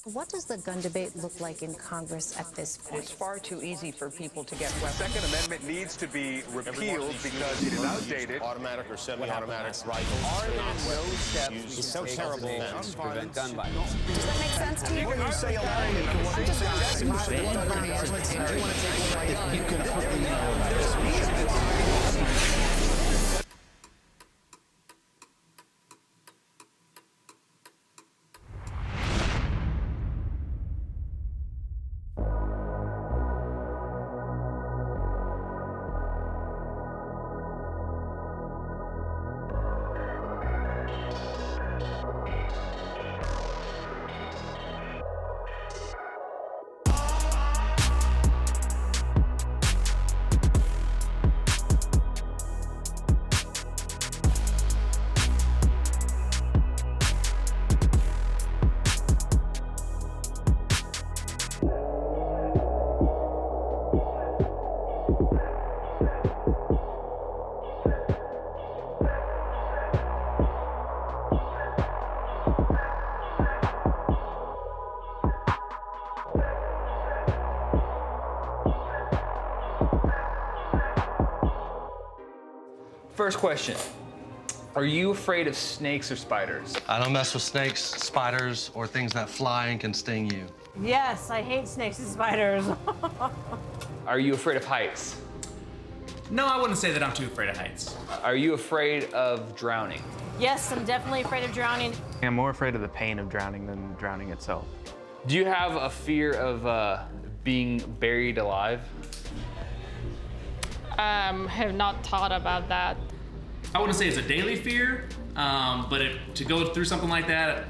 What does the gun debate look like in Congress at this point? It's far too easy for people to get weapons. The Second Amendment needs to be repealed because it is outdated. Automatic or semi-automatic rifles. Are there no steps we It's can so take terrible to prevent gun violence? Does that make sense to you? When you say allowing it, I'm just asking. You can put me on First question, are you afraid of snakes or spiders? I don't mess with snakes, spiders, or things that fly and can sting you. Yes, I hate snakes and spiders. Are you afraid of heights? No, I wouldn't say that I'm too afraid of heights. Are you afraid of drowning? Yes, I'm definitely afraid of drowning. I'm more afraid of the pain of drowning than drowning itself. Do you have a fear of being buried alive? Have not thought about that. I wouldn't say it's a daily fear, but to go through something like that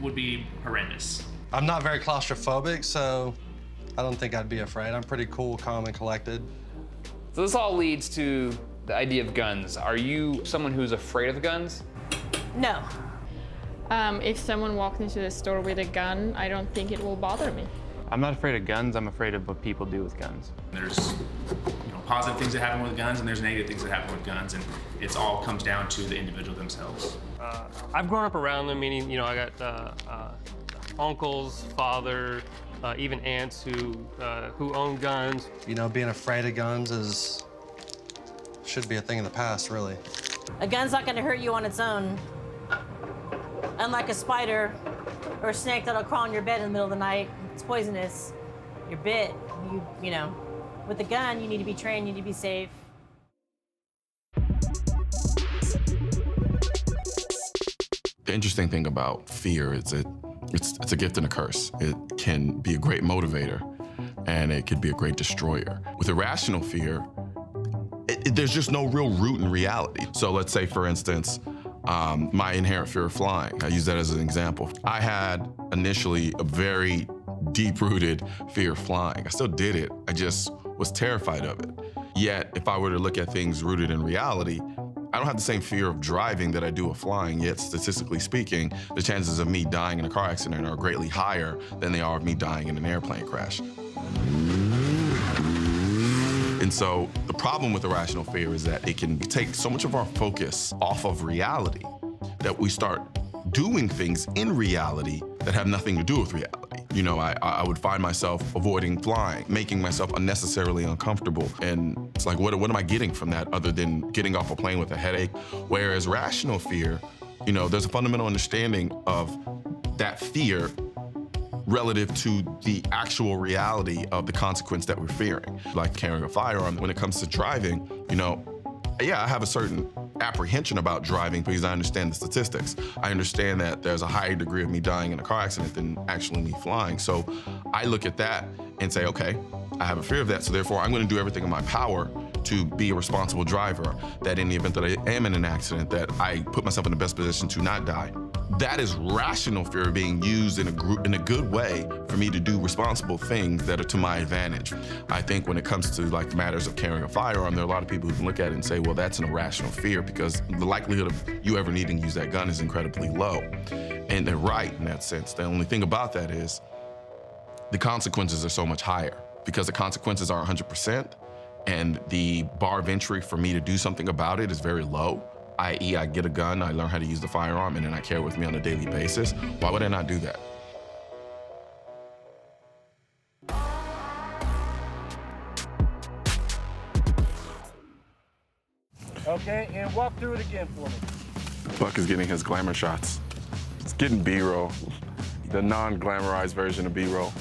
would be horrendous. I'm not very claustrophobic, so I don't think I'd be afraid. I'm pretty cool, calm, and collected. So this all leads to the idea of guns. Are you someone who's afraid of guns? No. If someone walks into the store with a gun, I don't think it will bother me. I'm not afraid of guns, I'm afraid of what people do with guns. There's positive things that happen with guns and there's negative things that happen with guns, and it all comes down to the individual themselves. I've grown up around them, meaning, I got uncles, father, even aunts who own guns. Being afraid of guns should be a thing of the past, really. A gun's not gonna hurt you on its own. Unlike a spider or a snake that'll crawl on your bed in the middle of the night. It's poisonous. You're bit. You know. With a gun, you need to be trained, you need to be safe. The interesting thing about fear is it's a gift and a curse. It can be a great motivator, and it could be a great destroyer. With irrational fear, there's just no real root in reality. So let's say, for instance, my inherent fear of flying. I use that as an example. I had initially a very deep-rooted fear of flying. I still did it. I just was terrified of it. Yet, if I were to look at things rooted in reality, I don't have the same fear of driving that I do of flying, yet statistically speaking, the chances of me dying in a car accident are greatly higher than they are of me dying in an airplane crash. And so the problem with irrational fear is that it can take so much of our focus off of reality that we start doing things in reality that have nothing to do with reality. I would find myself avoiding flying, making myself unnecessarily uncomfortable. And it's like, what am I getting from that other than getting off a plane with a headache? Whereas rational fear, there's a fundamental understanding of that fear relative to the actual reality of the consequence that we're fearing. Like carrying a firearm, when it comes to driving, yeah, I have a certain apprehension about driving because I understand the statistics. I understand that there's a higher degree of me dying in a car accident than actually me flying. So I look at that and say, okay, I have a fear of that, so therefore I'm gonna do everything in my power to be a responsible driver, that in the event that I am in an accident, that I put myself in the best position to not die. That is rational fear being used in a good way for me to do responsible things that are to my advantage. I think when it comes to matters of carrying a firearm, there are a lot of people who can look at it and say, well, that's an irrational fear because the likelihood of you ever needing to use that gun is incredibly low. And they're right in that sense. The only thing about that is the consequences are so much higher because the consequences are 100% and the bar of entry for me to do something about it is very low. i.e. I get a gun, I learn how to use the firearm, and then I carry it with me on a daily basis. Why would I not do that? Okay, and walk through it again for me. Buck is getting his glamour shots. It's getting B-roll, the non-glamorized version of B-roll.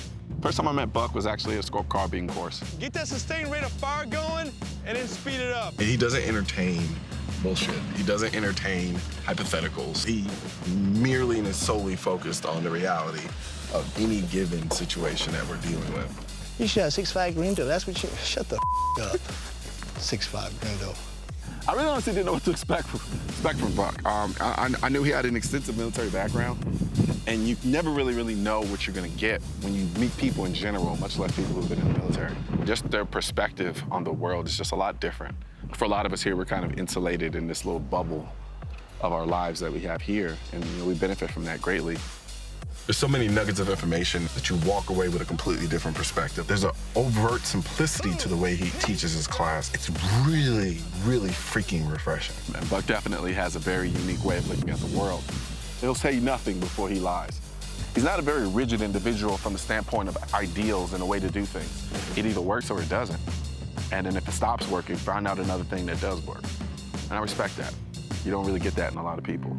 First time I met Buck was actually a scope carbine course. Get that sustained rate of fire going, and then speed it up. And he doesn't entertain bullshit. He doesn't entertain hypotheticals. He merely and is solely focused on the reality of any given situation that we're dealing with. You shot 6.5 Greendo. That's what you. Shut the up. 6.5 Greendo. I really honestly didn't know what to expect from Buck. I knew he had an extensive military background, and you never really know what you're gonna get when you meet people in general, much less people who've been in the military. Just their perspective on the world is just a lot different. For a lot of us here, we're kind of insulated in this little bubble of our lives that we have here, and we benefit from that greatly. There's so many nuggets of information that you walk away with a completely different perspective. There's an overt simplicity to the way he teaches his class. It's really freaking refreshing. And Buck definitely has a very unique way of looking at the world. He'll say nothing before he lies. He's not a very rigid individual from the standpoint of ideals and a way to do things. It either works or it doesn't. And then if it stops working, find out another thing that does work. And I respect that. You don't really get that in a lot of people.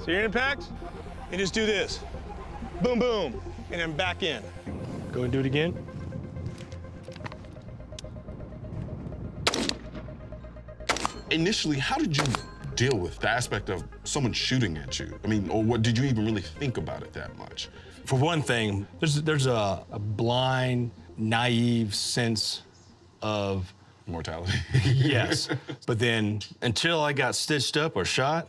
So your impacts, and just do this. Boom, boom, and then back in. Go and do it again. Initially, how did you deal with the aspect of someone shooting at you? I mean, or what, did you even really think about it that much? For one thing, there's a blind, naive sense of mortality. Yes, but then until I got stitched up or shot,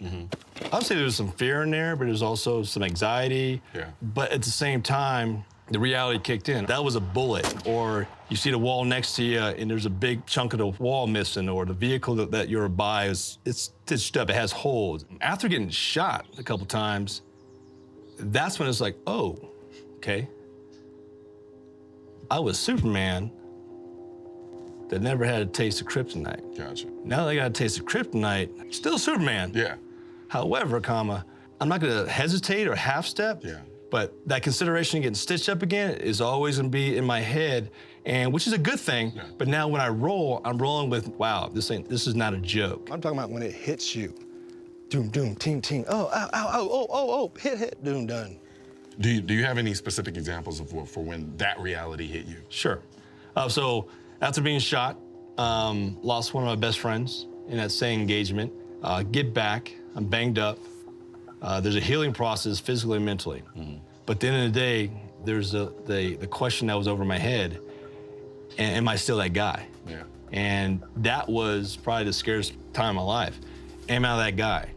I'd say there was some fear in there, but there's also some anxiety. Yeah. But at the same time, the reality kicked in. That was a bullet, or you see the wall next to you and there's a big chunk of the wall missing, or the vehicle that you're by it's stitched up, it has holes. After getting shot a couple times, that's when it's like, oh, okay. I was Superman that never had a taste of kryptonite. Gotcha. Now that I got a taste of kryptonite, still Superman. Yeah. However, I'm not gonna hesitate or half step. Yeah. But that consideration of getting stitched up again is always gonna be in my head, and which is a good thing. Yeah. But now when I roll, I'm rolling with, wow, this is not a joke. I'm talking about when it hits you. Doom, doom, ting, ting. Oh, ow, ow, ow, oh, hit, doom, done. Do you have any specific examples of for when that reality hit you? Sure. So after being shot, lost one of my best friends in that same engagement. Get back, I'm banged up. There's a healing process physically and mentally. But at the end of the day, there's the question that was over my head, am I still that guy? Yeah. And that was probably the scariest time of my life. Am I that guy?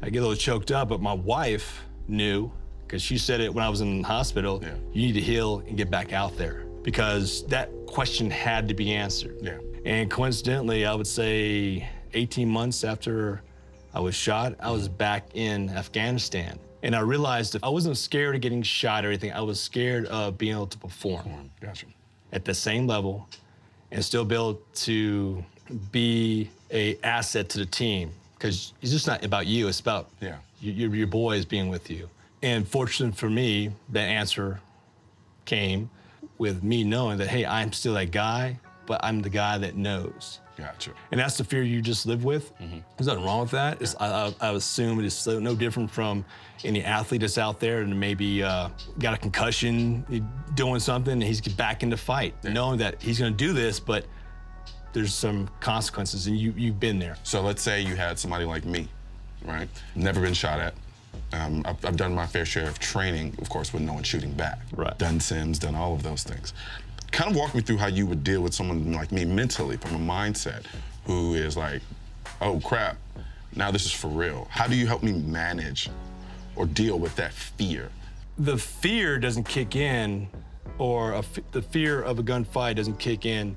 I get a little choked up, but my wife knew, because she said it when I was in the hospital, Yeah. You need to heal and get back out there, because that question had to be answered. Yeah. And coincidentally, I would say 18 months after I was shot, I was back in Afghanistan. And I realized that I wasn't scared of getting shot or anything. I was scared of being able to perform. Gotcha. At the same level and still be able to be an asset to the team. Because it's just not about you, it's about your boys being with you. And fortunate for me, that answer came with me knowing that, hey, I'm still that guy, but I'm the guy that knows. Gotcha. And that's the fear you just live with. There's nothing wrong with that. I assume it is no different from any athlete that's out there and maybe got a concussion, doing something, and he's back in the fight, knowing that he's gonna do this, but there's some consequences, and you've been there. So let's say you had somebody like me, right? Never been shot at. I've done my fair share of training, of course, with no one shooting back. Right. Done sims, done all of those things. Kind of walk me through how you would deal with someone like me mentally from a mindset who is like, oh crap, now this is for real. How do you help me manage or deal with that fear? The fear doesn't kick in, or the fear of a gunfight doesn't kick in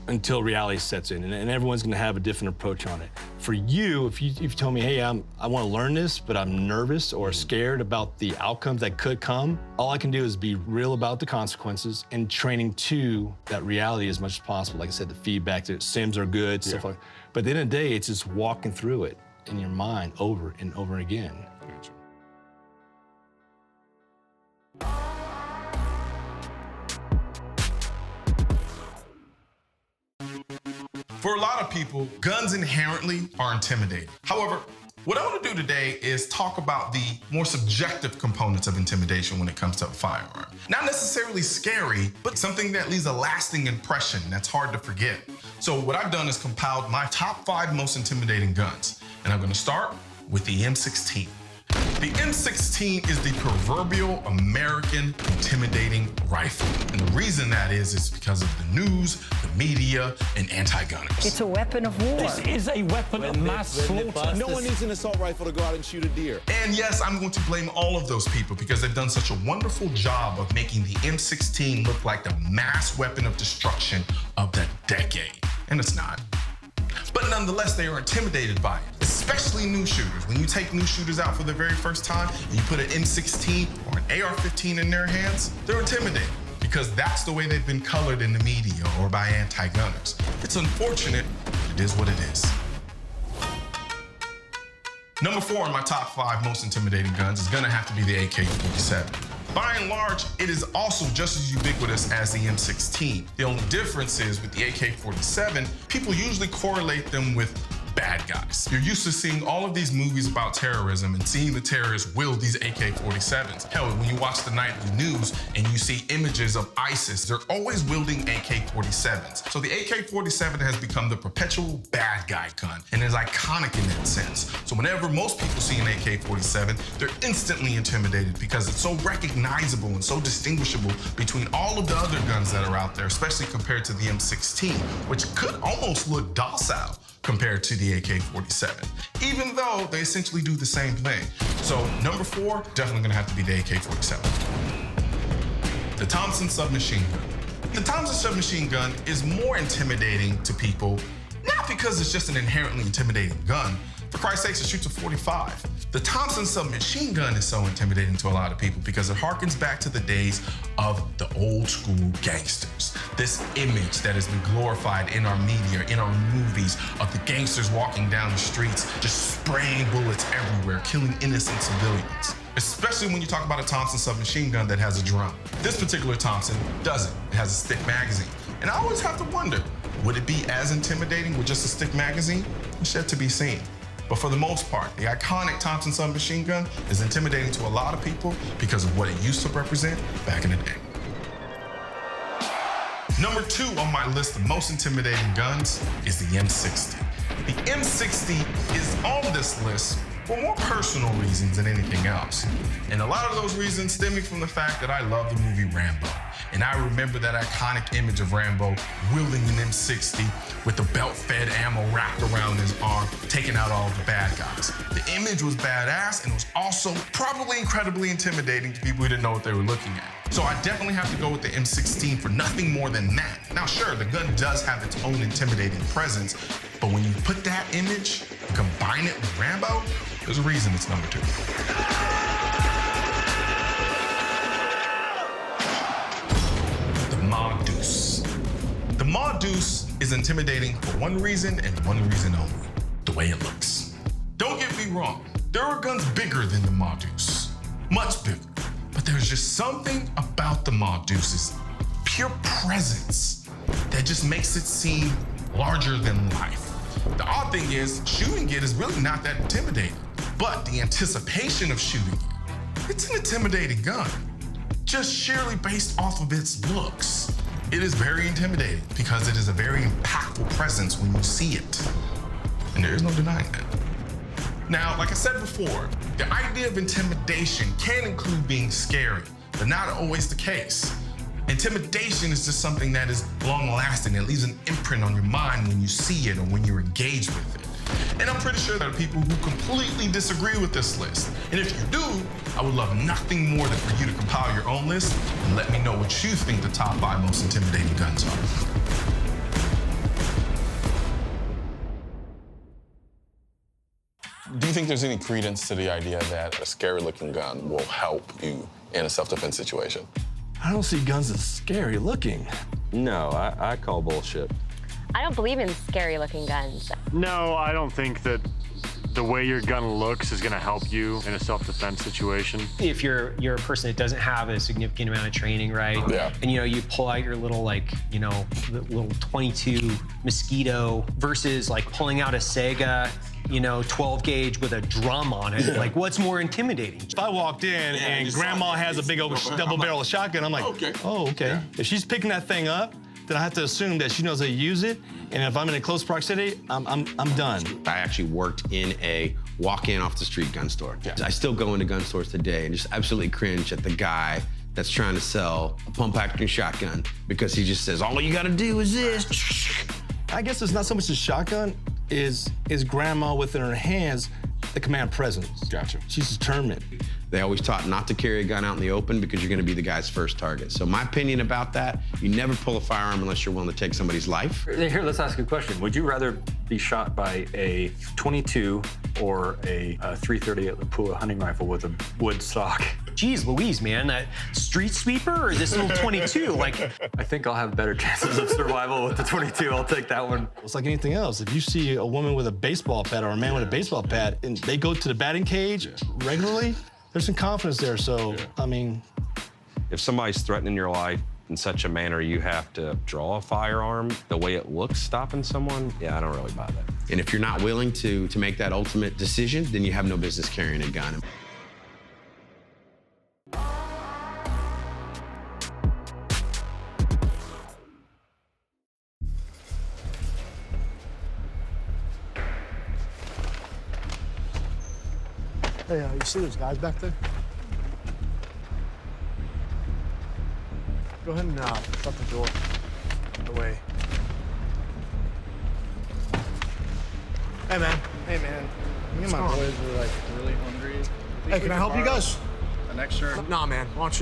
until reality sets in, and everyone's gonna have a different approach on it. For you, if you tell me, hey, I wanna learn this, but I'm nervous or scared about the outcomes that could come, all I can do is be real about the consequences and training to that reality as much as possible. Like I said, the feedback, the sims are good, stuff like that. But at the end of the day, it's just walking through it in your mind over and over again. For a lot of people, guns inherently are intimidating. However, what I want to do today is talk about the more subjective components of intimidation when it comes to a firearm. Not necessarily scary, but something that leaves a lasting impression that's hard to forget. So what I've done is compiled my top 5 most intimidating guns. And I'm going to start with the M16. The M16 is the proverbial American intimidating rifle. And the reason that is because of the news, the media, and anti-gunners. It's a weapon of war. This is a weapon of mass slaughter. No one needs an assault rifle to go out and shoot a deer. And yes, I'm going to blame all of those people because they've done such a wonderful job of making the M16 look like the mass weapon of destruction of the decade. And it's not. But nonetheless, they are intimidated by it, especially new shooters. When you take new shooters out for the very first time and you put an M16 or an AR-15 in their hands, they're intimidated because that's the way they've been colored in the media or by anti-gunners. It's unfortunate, but it is what it is. Number 4 in my top 5 most intimidating guns is gonna have to be the AK-47. By and large, it is also just as ubiquitous as the M16. The only difference is with the AK-47, people usually correlate them with bad guys. You're used to seeing all of these movies about terrorism and seeing the terrorists wield these AK-47s. Hell, when you watch the nightly news and you see images of ISIS, they're always wielding AK-47s. So the AK-47 has become the perpetual bad guy gun and is iconic in that sense. So whenever most people see an AK-47, they're instantly intimidated because it's so recognizable and so distinguishable between all of the other guns that are out there, especially compared to the M16, which could almost look docile compared to the AK-47, even though they essentially do the same thing. So number 4, definitely gonna have to be the AK-47. The Thompson submachine gun. The Thompson submachine gun is more intimidating to people, not because it's just an inherently intimidating gun. For Christ's sakes, it shoots a 45. The Thompson submachine gun is so intimidating to a lot of people because it harkens back to the days of the old school gangsters. This image that has been glorified in our media, in our movies, of the gangsters walking down the streets, just spraying bullets everywhere, killing innocent civilians. Especially when you talk about a Thompson submachine gun that has a drum. This particular Thompson doesn't. It has a stick magazine. And I always have to wonder, would it be as intimidating with just a stick magazine? It's yet to be seen. But for the most part, the iconic Thompson submachine gun is intimidating to a lot of people because of what it used to represent back in the day. Number 2 on my list of most intimidating guns is the M60. The M60 is on this list for more personal reasons than anything else. And a lot of those reasons stemming from the fact that I love the movie Rambo. And I remember that iconic image of Rambo wielding an M60 with the belt-fed ammo wrapped around his arm, taking out all the bad guys. The image was badass and it was also probably incredibly intimidating to people who didn't know what they were looking at. So I definitely have to go with the M16 for nothing more than that. Now sure, the gun does have its own intimidating presence, but when you put that image and combine it with Rambo, there's a reason it's number 2. The Ma Deuce is intimidating for one reason and one reason only, the way it looks. Don't get me wrong, there are guns bigger than the Ma Deuce, much bigger, but there's just something about the Ma Deuce's pure presence that just makes it seem larger than life. The odd thing is, shooting it is really not that intimidating, but the anticipation of shooting it, it's an intimidating gun, just sheerly based off of its looks. It is very intimidating because it is a very impactful presence when you see it. And there is no denying that. Now, like I said before, the idea of intimidation can include being scary, but not always the case. Intimidation is just something that is long-lasting. It leaves an imprint on your mind when you see it or when you're engaged with it. And I'm pretty sure there are people who completely disagree with this list. And if you do, I would love nothing more than for you to compile your own list and let me know what you think the top 5 most intimidating guns are. Do you think there's any credence to the idea that a scary-looking gun will help you in a self-defense situation? I don't see guns as scary looking. No, I call bullshit. I don't believe in scary-looking guns. No, I don't think that the way your gun looks is going to help you in a self-defense situation. If you're a person that doesn't have a significant amount of training, right? Yeah. And you pull out your little little 22 Mosquito versus pulling out a Sega 12 gauge with a drum on it. What's more intimidating? If I walked in and grandma has a big old double barrel shotgun, I'm like, oh, okay. Yeah. If she's picking that thing up, then I have to assume that she knows how to use it. And if I'm in a close proximity, I'm done. I actually worked in a walk-in off the street gun store. Yeah. I still go into gun stores today and just absolutely cringe at the guy that's trying to sell a pump action shotgun because he just says, all you gotta do is this. I guess it's not so much the shotgun, is grandma within her hands the command presence. Gotcha. She's determined. They always taught not to carry a gun out in the open because you're gonna be the guy's first target. So my opinion about that, you never pull a firearm unless you're willing to take somebody's life. Here, let's ask a question. Would you rather be shot by a 22 or a 338 Lapua hunting rifle with a wood stock? Geez Louise, man, that street sweeper or this little 22? I think I'll have better chances of survival with the 22. I'll take that one. It's like anything else. If you see a woman with a baseball bat or a man with a baseball bat and they go to the batting cage regularly, there's some confidence there. So, I mean, if somebody's threatening your life in such a manner you have to draw a firearm, the way it looks stopping someone, yeah, I don't really buy that. And if you're not willing to make that ultimate decision, then you have no business carrying a gun. Hey, you see those guys back there? Go ahead and shut the door. Away. Hey, man. Hey, man. Me and my boys are really hungry. Hey, can I help you guys? An extra? Nah, man. Why don't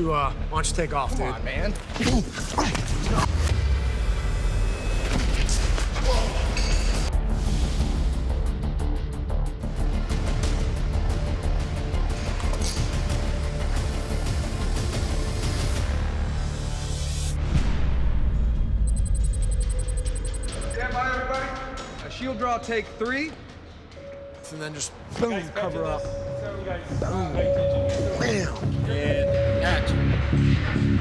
you take off, dude? Come on, man. Shield draw, take 3. And then just boom, cover up. Boom. Bam. And action.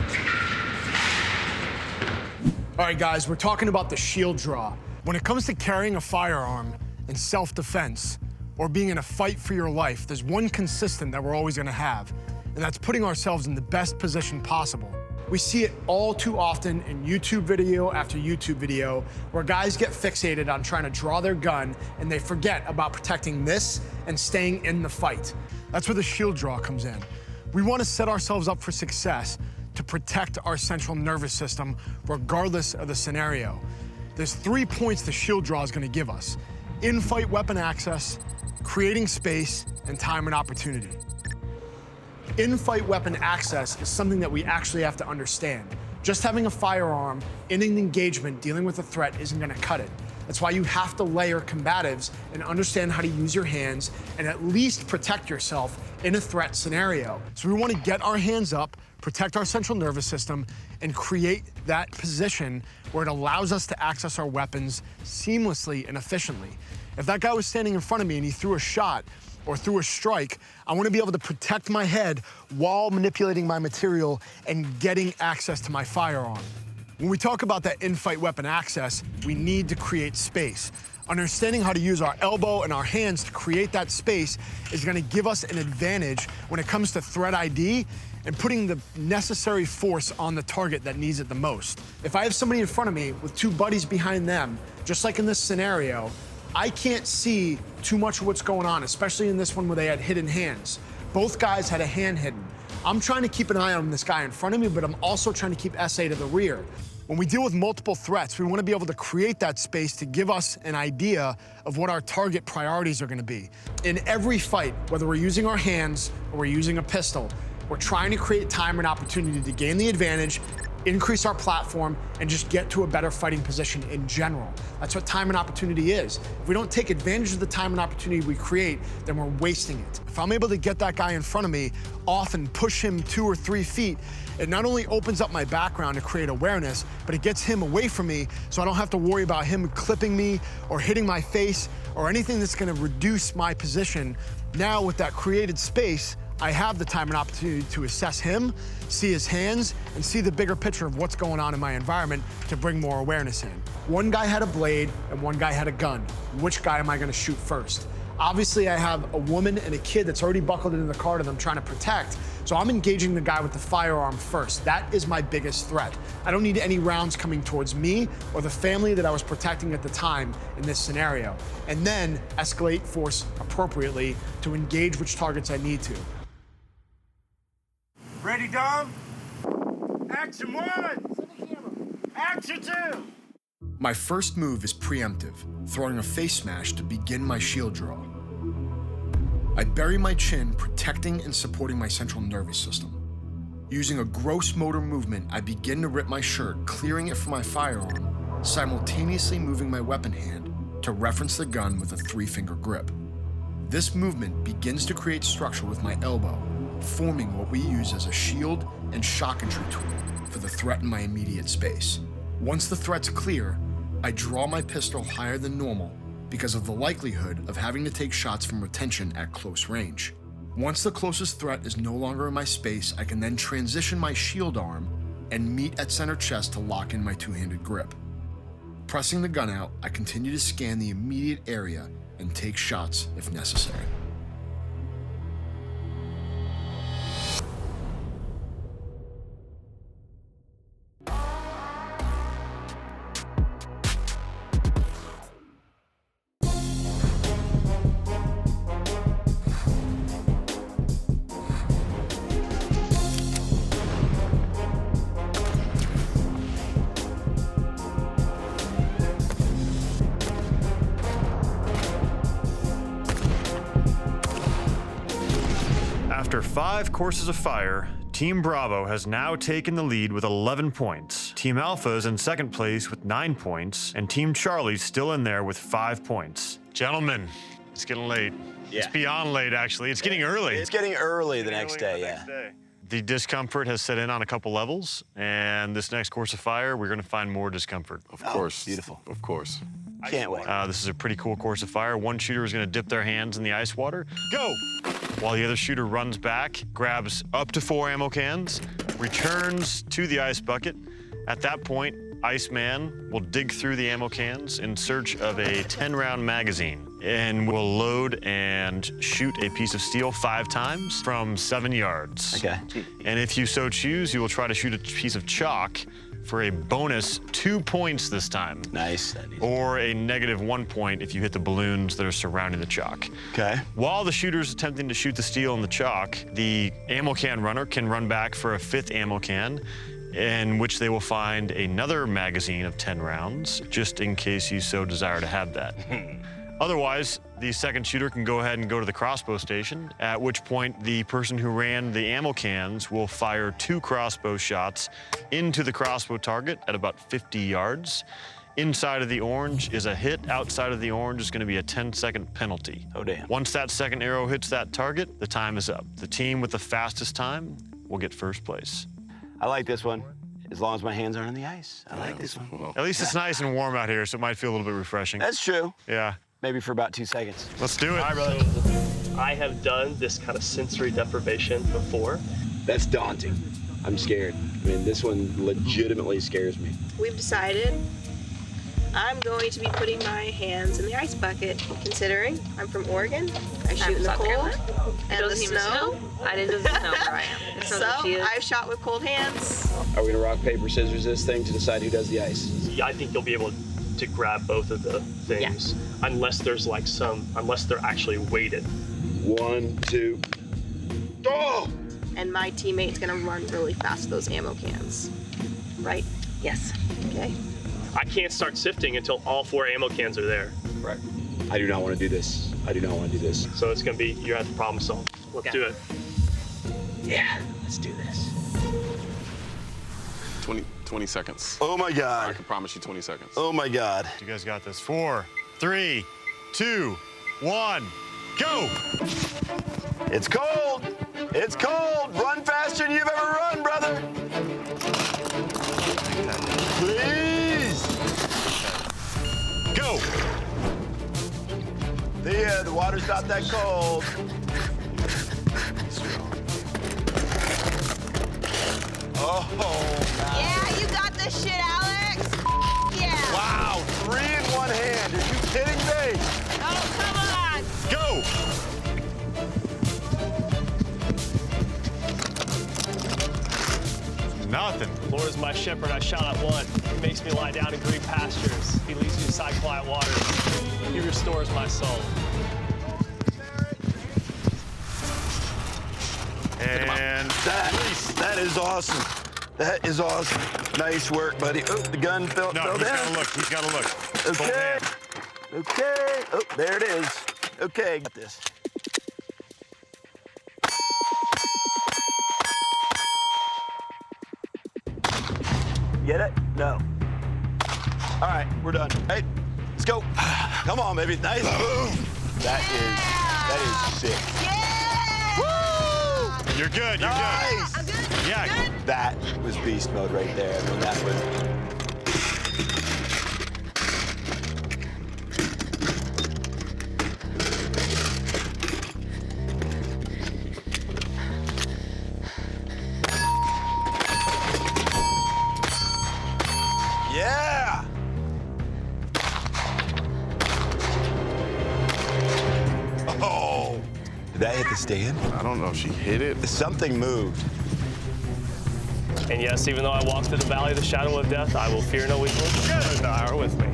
All right, guys, we're talking about the shield draw. When it comes to carrying a firearm in self-defense or being in a fight for your life, there's one consistent that we're always gonna have, and that's putting ourselves in the best position possible. We see it all too often in YouTube video after YouTube video where guys get fixated on trying to draw their gun and they forget about protecting this and staying in the fight. That's where the shield draw comes in. We want to set ourselves up for success to protect our central nervous system regardless of the scenario. There's 3 points the shield draw is going to give us: in-fight weapon access, creating space, and time and opportunity. In-fight weapon access is something that we actually have to understand. Just having a firearm in an engagement dealing with a threat isn't gonna cut it. That's why you have to layer combatives and understand how to use your hands and at least protect yourself in a threat scenario. So we wanna get our hands up, protect our central nervous system, and create that position where it allows us to access our weapons seamlessly and efficiently. If that guy was standing in front of me and he threw a shot, or through a strike, I want to be able to protect my head while manipulating my material and getting access to my firearm. When we talk about that in-fight weapon access, we need to create space. Understanding how to use our elbow and our hands to create that space is going to give us an advantage when it comes to threat ID and putting the necessary force on the target that needs it the most. If I have somebody in front of me with 2 buddies behind them, just like in this scenario, I can't see too much of what's going on, especially in this one where they had hidden hands. Both guys had a hand hidden. I'm trying to keep an eye on this guy in front of me, but I'm also trying to keep SA to the rear. When we deal with multiple threats, we want to be able to create that space to give us an idea of what our target priorities are going to be. In every fight, whether we're using our hands or we're using a pistol, we're trying to create time and opportunity to gain the advantage, increase our platform, and just get to a better fighting position in general. That's what time and opportunity is. If we don't take advantage of the time and opportunity we create, then we're wasting it. If I'm able to get that guy in front of me off and push him 2 or 3 feet, it not only opens up my background to create awareness, but it gets him away from me so I don't have to worry about him clipping me or hitting my face or anything that's gonna reduce my position. Now with that created space, I have the time and opportunity to assess him, see his hands, and see the bigger picture of what's going on in my environment to bring more awareness in. One guy had a blade and one guy had a gun. Which guy am I gonna shoot first? Obviously, I have a woman and a kid that's already buckled into the car that I'm trying to protect, so I'm engaging the guy with the firearm first. That is my biggest threat. I don't need any rounds coming towards me or the family that I was protecting at the time in this scenario, and then escalate force appropriately to engage which targets I need to. Ready, Dom? Action 1! Action 2! My first move is preemptive, throwing a face smash to begin my shield draw. I bury my chin, protecting and supporting my central nervous system. Using a gross motor movement, I begin to rip my shirt, clearing it from my firearm, simultaneously moving my weapon hand to reference the gun with a 3-finger grip. This movement begins to create structure with my elbow, forming what we use as a shield and shock entry tool for the threat in my immediate space. Once the threat's clear, I draw my pistol higher than normal because of the likelihood of having to take shots from retention at close range. Once the closest threat is no longer in my space, I can then transition my shield arm and meet at center chest to lock in my 2-handed grip. Pressing the gun out, I continue to scan the immediate area and take shots if necessary. After 5 courses of fire, Team Bravo has now taken the lead with 11 points. Team Alpha is in second place with 9 points, and Team Charlie's still in there with 5 points. Gentlemen, it's getting late. Yeah. It's beyond late, actually. It's getting early. It's getting early the next day, yeah. The discomfort has set in on a couple levels, and this next course of fire, we're gonna find more discomfort. Of course. Beautiful. Of course. Can't wait. This is a pretty cool course of fire. One shooter is gonna dip their hands in the ice water. Go! While the other shooter runs back, grabs up to 4 ammo cans, returns to the ice bucket. At that point, Iceman will dig through the ammo cans in search of a 10-round magazine and will load and shoot a piece of steel 5 times from 7 yards. Okay. And if you so choose, you will try to shoot a piece of chalk for a bonus 2 points this time. Nice. Or a -1 point if you hit the balloons that are surrounding the chalk. Okay. While the shooter's attempting to shoot the steel and the chalk, the ammo can runner can run back for a 5th ammo can, in which they will find another magazine of 10 rounds, just in case you so desire to have that. Otherwise, the second shooter can go ahead and go to the crossbow station, at which point the person who ran the ammo cans will fire 2 crossbow shots into the crossbow target at about 50 yards. Inside of the orange is a hit. Outside of the orange is going to be a 10-second penalty. Oh, damn. Once that second arrow hits that target, the time is up. The team with the fastest time will get first place. I like this one, as long as my hands aren't on the ice. I like this one. At least it's nice and warm out here, so it might feel a little bit refreshing. That's true. Yeah. Maybe for about 2 seconds. Let's do it. All right, brother. I have done this kind of sensory deprivation before. That's daunting. I'm scared. I mean, this one legitimately scares me. We've decided I'm going to be putting my hands in the ice bucket, considering I'm from Oregon. I shoot in the cold and the snow. I didn't know where I am. So I've shot with cold hands. Are we gonna rock, paper, scissors this thing to decide who does the ice? Yeah, I think you'll be able to grab both of the things, unless there's like unless they're actually weighted. 1, 2. Oh! and my teammate's gonna run really fast with those ammo cans. Right? Yes. Okay. I can't start sifting until all 4 ammo cans are there. Right. I do not want to do this. I do not want to do this. So it's gonna be, you have to problem solve. Let's do it. Yeah, let's do this. 20 seconds. Oh my God. I can promise you 20 seconds. Oh my God. You guys got this. 4, 3, 2, 1, go! It's cold. It's cold. Run faster than you've ever run, brother. Please. Go. Thea, the water's not that cold. Oh, man. Yeah, you got this shit, Alex. Yeah. Wow, 3 in one hand. Are you kidding me? Oh, come on. Go. Nothing. Lord is my shepherd, I shall not want. He makes me lie down in green pastures. He leads me beside quiet waters. He restores my soul. And that is awesome. That is awesome. Nice work, buddy. Oh, the gun fell no, he's down. gotta look. He's gotta look. Okay. Okay. Oh, there it is. Okay, got this. Get it? No. All right, we're done. Hey, let's go. Come on, baby. Nice. That is sick. Woo! You're good. You're nice. good. I'm good. Yeah. Good. That was beast mode right there. I mean, that was. Yeah! Oh! Did that hit the stand? I don't know if she hit it. Something moved. And yes, even though I walk through the valley of the shadow of death, I will fear no evil. Good. Thou art with me.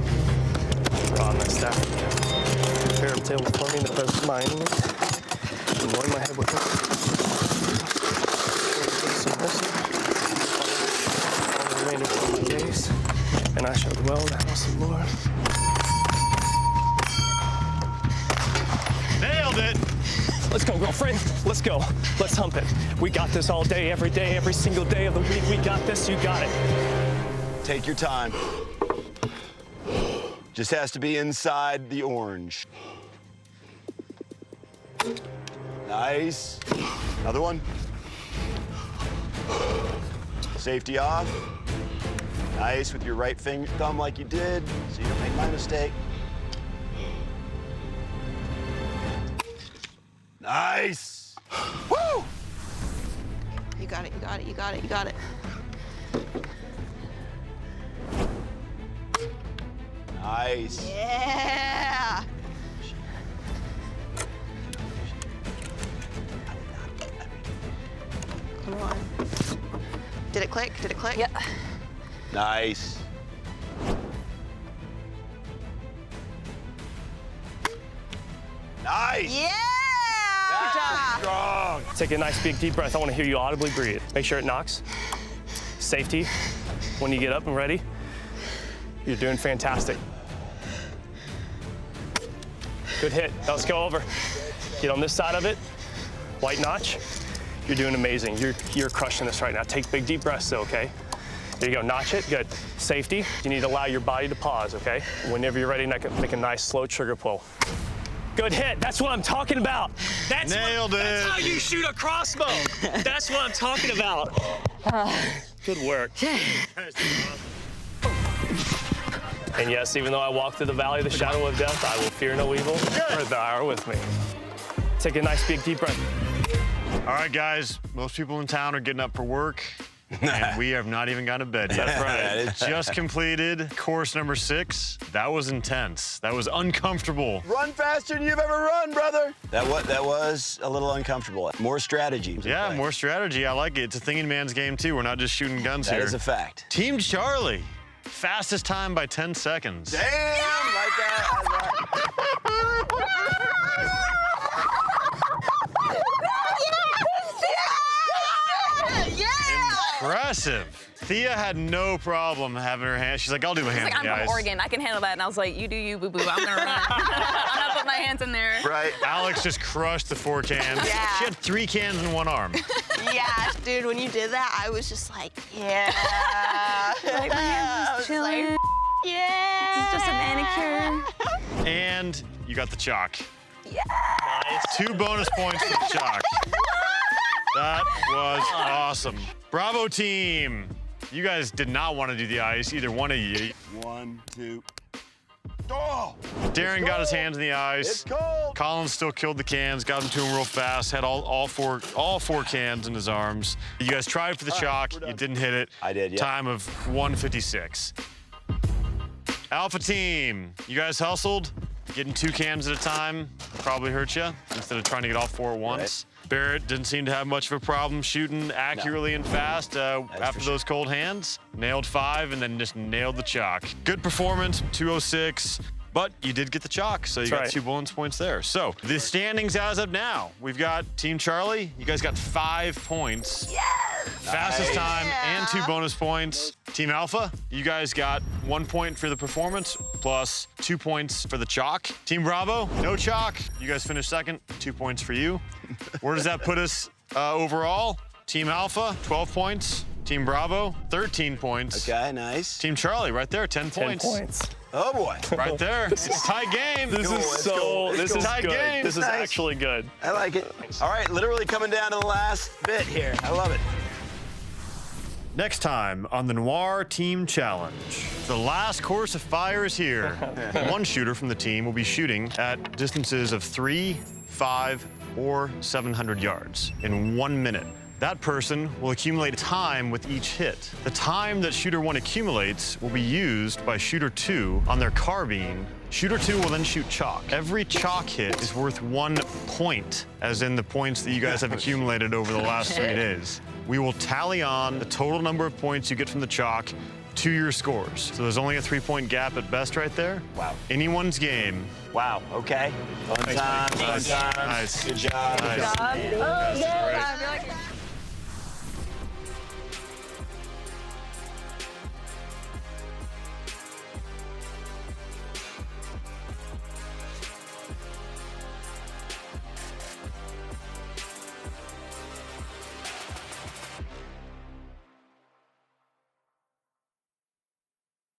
Rod my staff. Prepare a table for me in the presence of my enemies. Anoint my head with it. Some mercy. All the remainder of my days. And I shall dwell in the house of the Lord. Nailed it. Let's go, girlfriend. Let's go. Let's hump it. We got this all day, every single day of the week. We got this. You got it. Take your time. Just has to be inside the orange. Nice. Another one. Safety off. Nice with your right thumb like you did, so you don't make my mistake. Nice. Woo! You got it, you got it, you got it, you got it. Nice. Yeah! Come on. Did it click? Did it click? Yeah. Nice. Nice. Yeah! That's strong. Take a nice big deep breath. I want to hear you audibly breathe. Make sure it knocks. Safety. When you get up and ready, you're doing fantastic. Good hit. Now let's go over. Get on this side of it. White notch. You're doing amazing. You're crushing this right now. Take big deep breaths though, okay? There you go, notch it, good. Safety, you need to allow your body to pause, okay? Whenever you're ready, make a nice slow trigger pull. Good hit, that's what I'm talking about. Nailed it. That's how you shoot a crossbow. That's what I'm talking about. Good work. And yes, even though I walk through the valley of the shadow of death, I will fear no evil, for thou art with me. Take a nice big deep breath. All right, guys. Most people in town are getting up for work. And we have not even gone to bed yet. That's right. Just completed course number 6. That was intense. That was uncomfortable. Run faster than you've ever run, brother. That was a little uncomfortable. More strategy. Yeah, more strategy. I like it. It's a thinking man's game, too. We're not just shooting guns here. That is a fact. Team Charlie. Fastest time by 10 seconds. Damn, like that. Impressive. Thea had no problem having her hand. She's like, I'll do my She's hands like, on the I'm from ice. Oregon. I can handle that. And I was like, you do you, boo-boo. I'm gonna run. I'm gonna put my hands in there. Right. Alex just crushed the 4 cans. Yeah. She had 3 cans in one arm. Yeah, dude, when you did that, I was just like, yeah. Like, my hands I was just chilling. like, yeah. This is just a manicure. And you got the chalk. Yeah. Nice. 2 bonus points for the chalk. That was awesome. Bravo team. You guys did not want to do the ice, either one of you. 1, 2. Oh! Darren got his hands in the ice. It's cold. Colin still killed the cans, got them to him real fast, had all four cans in his arms. You guys tried for the chalk, you didn't hit it. I did, yeah. Time of 1:56. Alpha team, you guys hustled. Getting 2 cans at a time probably hurt you instead of trying to get all 4 at once. Right. Barrett didn't seem to have much of a problem shooting accurately and fast after those cold hands. Nailed 5 and then just nailed the chalk. Good performance, 206, but you did get the chalk, so you got 2 bonus points there. So the standings as of now, we've got Team Charlie. You guys got 5 points. Yes! Fastest time and 2 bonus points. Team Alpha, you guys got 1 point for the performance plus 2 points for the chalk. Team Bravo, no chalk. You guys finished second, 2 points for you. Where does that put us overall? Team Alpha, 12 points. Team Bravo, 13 points. Okay, nice. Team Charlie, right there, 10 points. 10 points. Oh boy. Right there. It's a tight game. This is tight good. game. This is actually good. I like it. All right, literally coming down to the last bit here. I love it. Next time on the NOIR Team Challenge. The last course of fire is here. One shooter from the team will be shooting at distances of 3, 5, or 700 yards in 1 minute. That person will accumulate time with each hit. The time that shooter 1 accumulates will be used by shooter 2 on their carbine. Shooter 2 will then shoot chalk. Every chalk hit is worth 1 point, as in the points that you guys have accumulated over the last 3 days. We will tally on the total number of points you get from the chalk to your scores. So there's only a 3-point gap at best right there. Wow. Anyone's game. Wow, okay. Fun time, fun time. Nice. Good job. Nice. Oh, good.